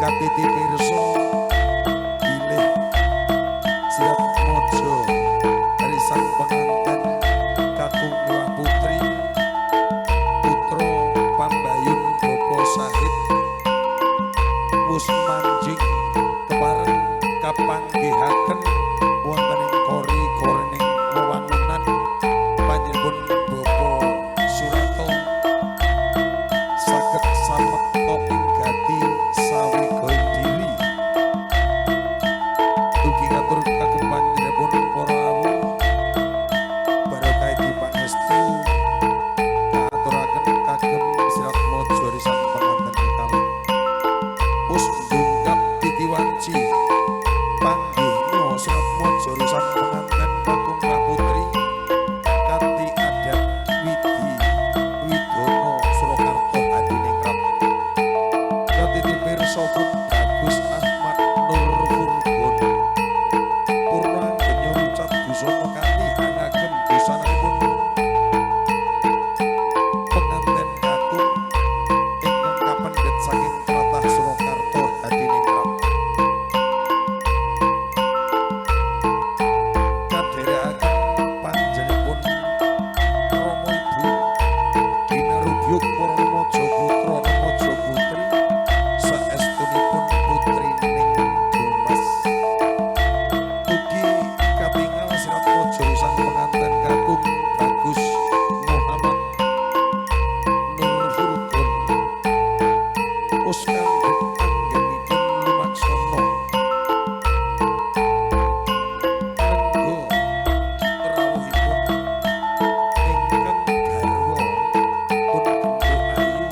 Katiti pirsa bilih sirat mojo dari sang penganten kakung Wah Putri putra Pambayun Bapa Sahid wus manjing kepareng kapanggihaken wonten ing kori korening wewangunan panjenengan Bapa Surato saged samekta ing gati sawi gondiri ugi ngatur kagem panjenenganipun para awu barokah dipangestu kaaturaken kagem sirat mojo risan penganten kalih us ndungkap titiwanci panggihna sirat mojo risan penganten kakung Wah Putri kanthi adat widi widono Surakarta hadiningrat katiti pirsa pun Bagus Ahmad Nur Furgon purna genyurucat busana kanthi angagem busananipun penganten kakung ingkang kapendhet saking tlatah Surakarta hadiningrat kadherekaken panjenenganipun Rama Ibu Binarugyuk para Maja Putra Maja Putri saestunipun putrining Bomas ugi katingal sirat mojo risan penganten kakung Bagus Muhammad Nur Furgon us kangget anggenipun lumaksana nenggo rawuhipun ingkang garwa pun Gendho Ayu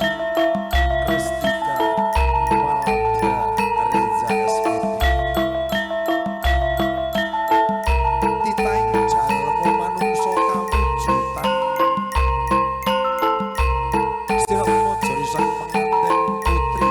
Restika Malda Reza SPD titaing jalma manungsa kawujudan sirat mojo risan penganten putri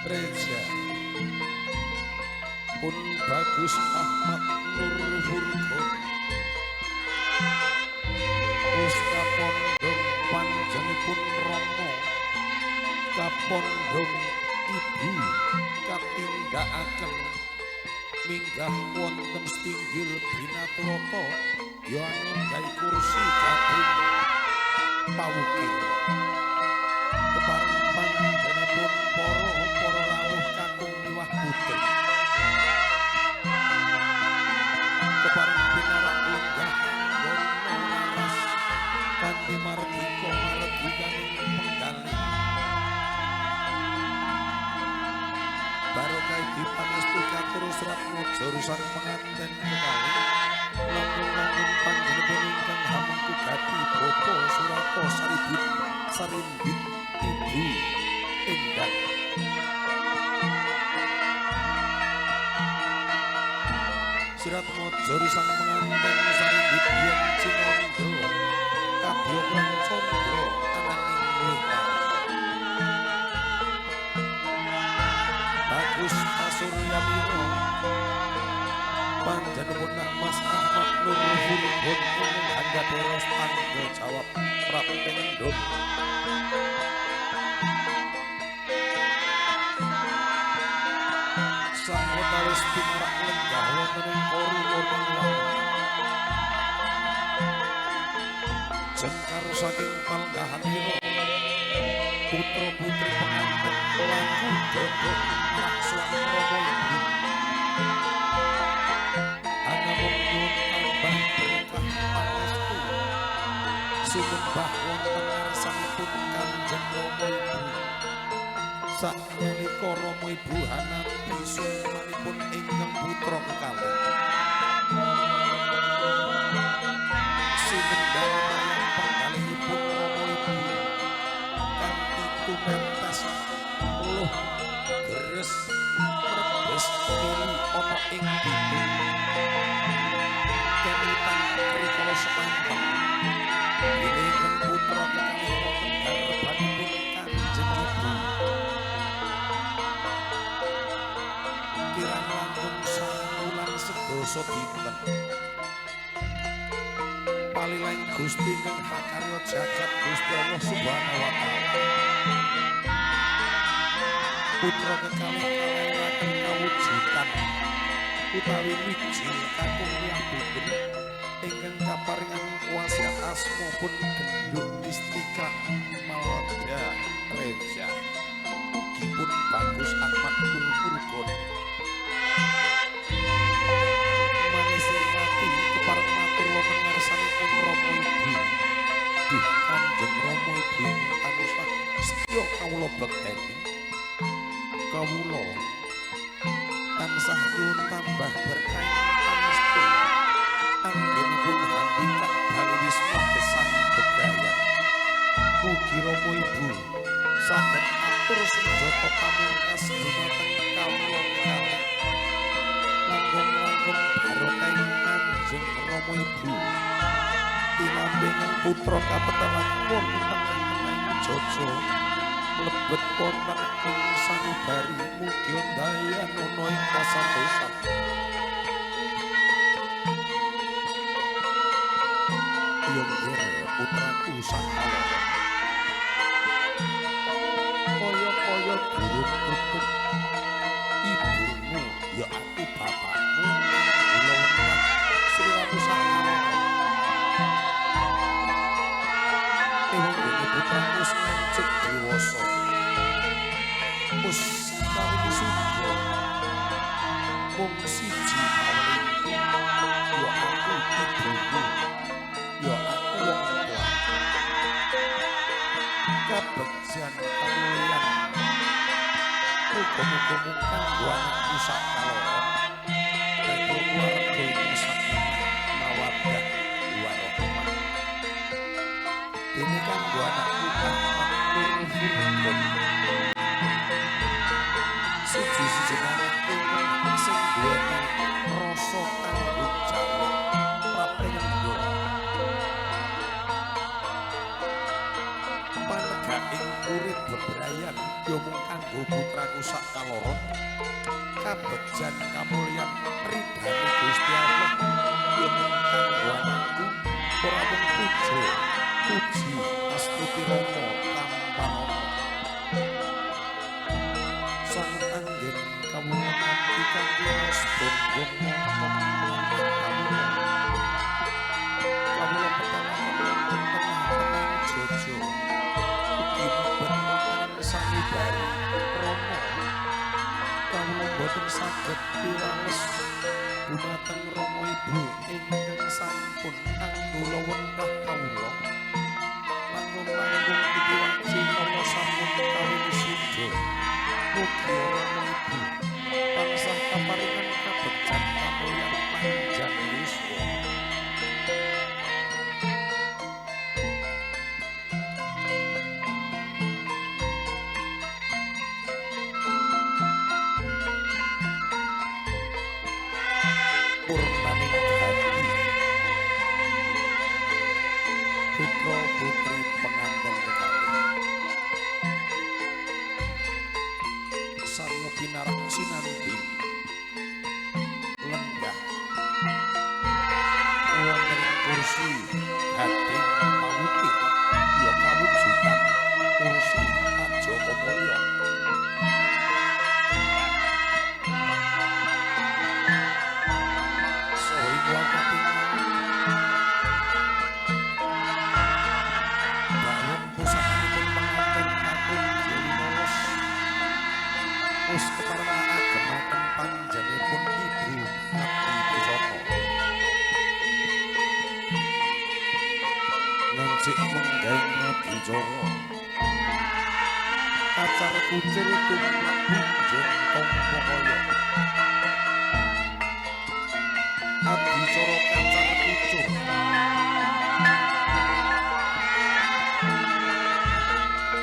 Reja pun Bagus Ahmad Nur Furqon wis kapondhong panjenipun Rama kapondhong ibu katindakaken minggah wonten stinggil Binatrata ya anggahi kursi gading pawukir kepareng panjenipun para rawuh kakung miwah putri kepareng pinarak lenggah dono laras kanthi mardika margikaning penggalih barokah dipangestu katurus Ratmaja rusan penganten kekalih langkung-langkung panjenengan ingkang hamengku gati bapa Surata Sarimbit ibu Endah Siratmaja rusan penganten Sarimbit yen Cinandra kadya Prancandra ananing luwih Bagus Pasuryamira panjenengan Mas Ahmad Nur Furqon ing anggaderos tangga jawab prapengendhut sawetawis pinarak lenggah wonten ing koru-koru jengkar saking palenggahanira putra putri pengantin laku dodok laksuan Rama ibu ana mung nyuwun tambah berkah pangestu sumembah wonten ngarsanipun Kanjeng Rama ibu sakmenika Rama ibu hanampi sumanipun ingkang putra kekalih sumendang mayang penggalihipun Rama ibu tumentas luh deres rebes mili ana ing bibi kemutan rikala semanten ingkang putra kekalih wonten garbanipun Kanjeng Ibu kirang langkung sangulan sedasa dinten palilaing Gusti kang hakarya jagat Gusti Allah Subhanahu wa taala putra kekalih kalairaken kawujudan utawi wiji kakung Hyang Bubur ingkang kaparingan wasiat asma pun Gendung Nistika Malada Reja ugipun Bagus Ahmad Nur Furqon manisirati kepareng matur wonten ngarsanipun Rama ibu duh Kanjeng Rama ibu tansah setya kawula bekteni kawula tansah nyuwun tambah berkah pangestu anggenipun handika baliwisma gesang bebraya mugi Rama ibu saged atur senjata pamungkas dumateng kawula kekalih langkung-langkung barokah Kanjeng Rama ibu tinambengan putra kapeteran wonten tengah Jojo mlebet wonten ing sanubari mugi ndayan ana ing kasantosan Yongger putraku sakala kaya-kaya burung tutup ibumu ya aku bapakmu kula welas Sri Ratu sakala putraku sancik dewasa wis kawin suda mung siji kawin ya aku ibumu ya aku wong tua kabegjan kamulyan muga-muga kanggo anakku sakala kanggo keluarga ing sakinah mawaddah warahmah ini kanggo anakku Ahmad Nur Furqon siji-siji anakku sing duweni rasa tanggung jawab prapengendhut panegah ing urip bebrayan ya mung kanggo putraku sak kaloron kabegjan kamulyan ridhani Gusti Allah yen kanggo anakku ora mung puji astuti Rama kampanana sang anggen kawulan ikang wis bonggong kawula petang jojo ugi mboten sanibari Rama kawula boten saged piraos dumateng Rama Ibu ingkang sampun anggula wentah kawula langkung-langkung iki wanci kawula sampun kawisuda mugi Rama Ibu tansah kaparingan kabegjan kamulyan panjang yuswa. Purnaning hati putra putri pengantin kekalih sarya pinarak sinambi lenggah wonten kursi hading pawuti ya kawujudan kursi Joko Mulya panjenipun Ibu Abdi Pusaka ngancik menggawe Abdicara kacar kucil tumplak bunjing tompo kaya Abdicara kacar kucul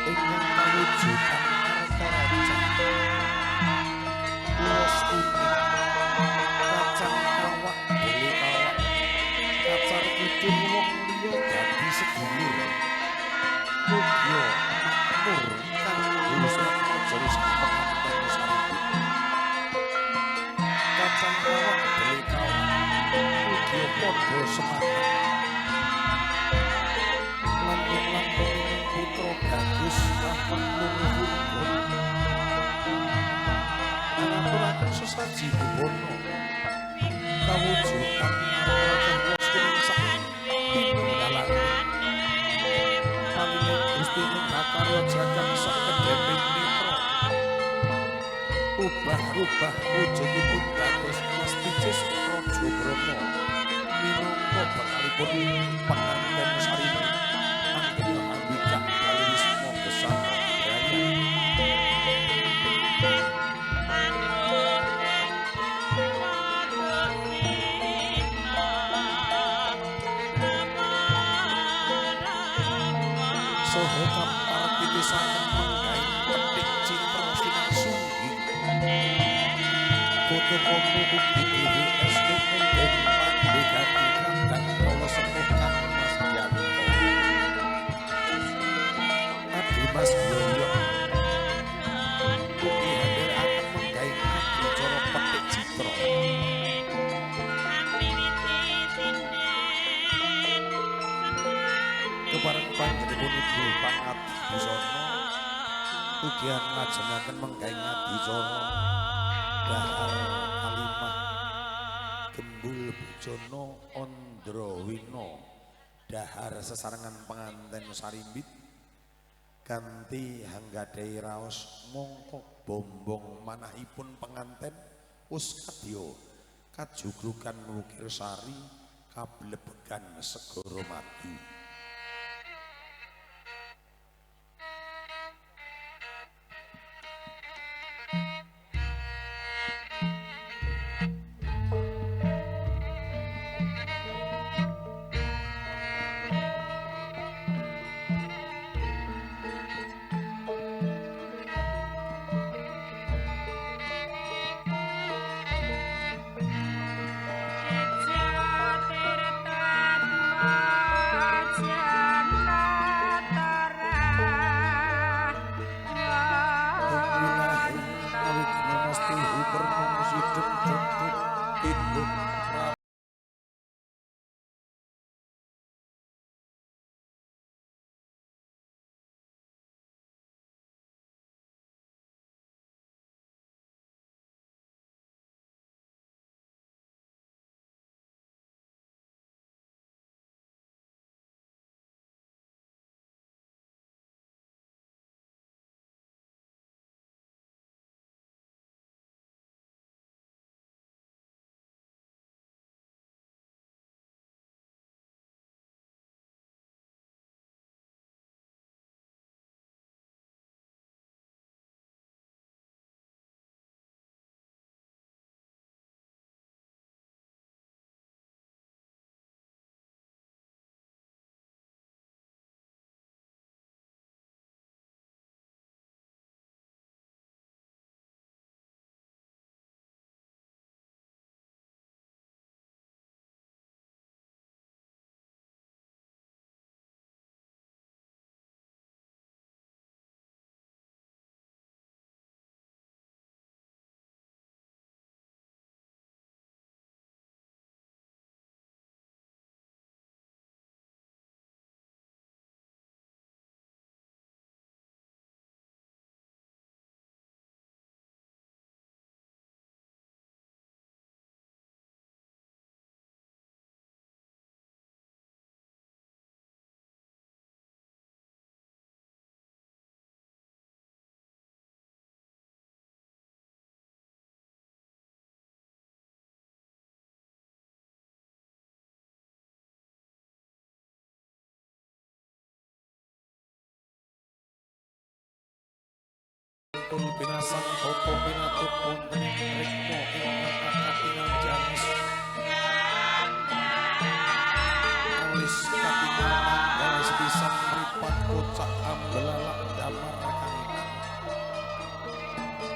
ingkang kawujudan arta raja los kuning kacang kawak beli kawak kacar kucing wong liya dadi sedulur mugia makmur kanggo sratmaja sak penganten saripun kacang kawak beli kawak mugia padha semangat langkung-langkung putra bagus rahmat luhur anaturaken sesaji diwono kawujudan raja Gusti sak pinunggalan paling Gusti Makarya jagat sak kedheping mitra ubah-ubah wujudipun dados prestisius Raja Brama minangka bakalipun penganten saripun anggen hambikak kaliwisma gesang budaya soho kapal titisaken menggawe petik citra sinar sungging foto komu ugi diri SD mungkin pandegati kandang kawula sepuh kang Mas Yanto Adi Mas Yoyo ugi hadir akan menggawe acara petik citra kepareng panjenenganipun Ibu Pangati Busana ugi nglajengaken menggawe adicara dahar kalimah gembul bujana Andrawina dahar sesarengan penganten sarimbit kanthi hanggadhahi raos mongko bombong manahipun penganten wis kadya kajuglukan wukir sari kablebegan segara madu. Tul binasang toto binatut wonten rikma ingkang katingal janis alis katingal tanggal sepisan mripat kocak ambelalak damar kanginan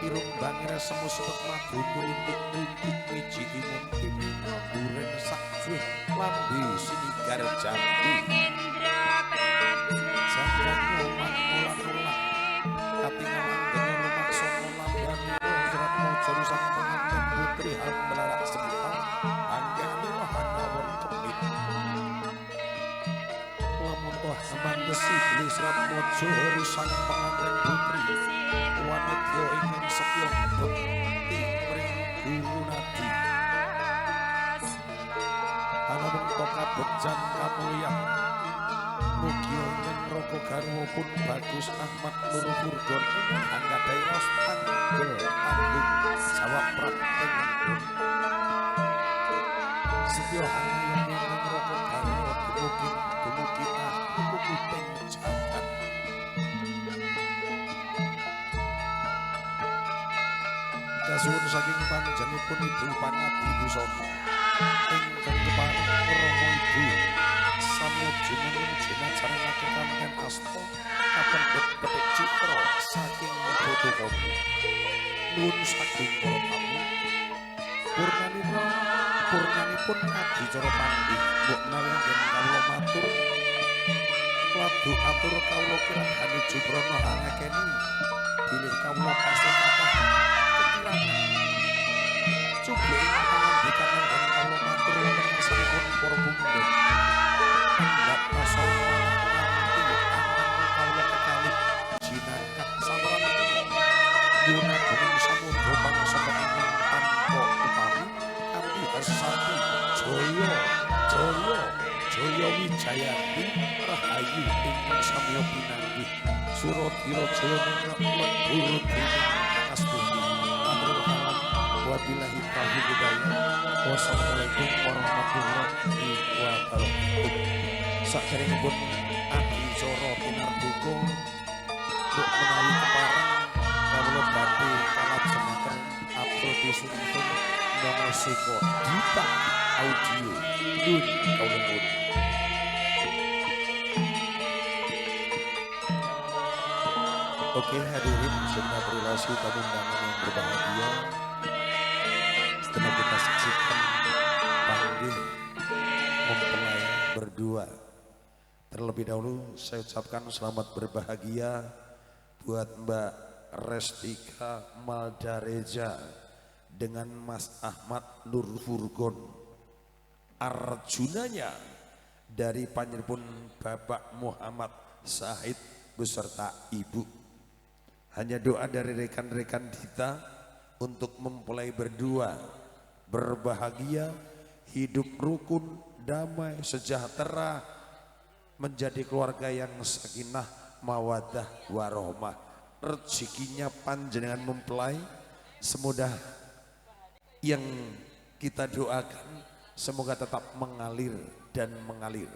irung bangir semu sepet madu tulintik-tulintik wiji timun timino duren sakjuh lambi sinigar jambi jangan nyoman ulang-ulang katingalan dengan rumah sono lambani surat mojo rusang pengantin putri ambelalak sempang anggani wahana kemit lamun toh seman besi beli surat mojo rusang pengantin putri wanityo ingin sepion bekti mering guru nadi ana mengko kabejan kamulian mugia ingkang raka garwa pun bagus Ahmad Nur Furgon anggadhahi ros tanggel tanggung jawab praktek setya hanayang ingkang raka garwa dumugi aku kuping jagat kasuwun saking panjenenganipun Ibu Pangabdi Busana ingkang kepareng Rama Ibu samuju menung jenazah ngaken asta kapendhet petik citra saking fotokopi nuwun sagung para tamu purnanipun adicara panggih mbok menawi anggen kawula matur kladu atur kawula kirang hanuju prana angekeni bilih kawula pasti kathah kekirangan coba pangandikan anggen kawula matur wonten sampun para bumbu enggak pasal nanti akan kawula kekalih jinakah sampuranen yuna gunung samudra pangsaka ingkang tanpa upami kanthi hasati jaya wijayati rahayu ingkang samya pinanggih suradira jaya ningrat lebur dening astuti atur alam wabillahi taufiq hidayah wassalamualaikum warahmatullahi wabarakatuh. Sakderengipun adicara pinarduka mbok menawi kepareng kawula badhe kalajengaken atur pisunipun Monosiko Dita Audio Nun kawula nuwun. Oke hadirin segenap relasi tamu undangan yang berbahagia, setelah kita saksikan panggil mempelai berdua. Terlebih dahulu saya ucapkan selamat berbahagia buat Mbak Restika Maldareja dengan Mas Ahmad Nur Furgon. Arjunanya dari panjenengan Bapak Muhammad Sahid beserta Ibu. Hanya doa dari rekan-rekan kita untuk mempelai berdua berbahagia, hidup rukun, damai, sejahtera, menjadi keluarga yang sakinah, mawaddah, warohmah. Rezekinya panjenengan mempelai semudah yang kita doakan, semoga tetap mengalir dan mengalir.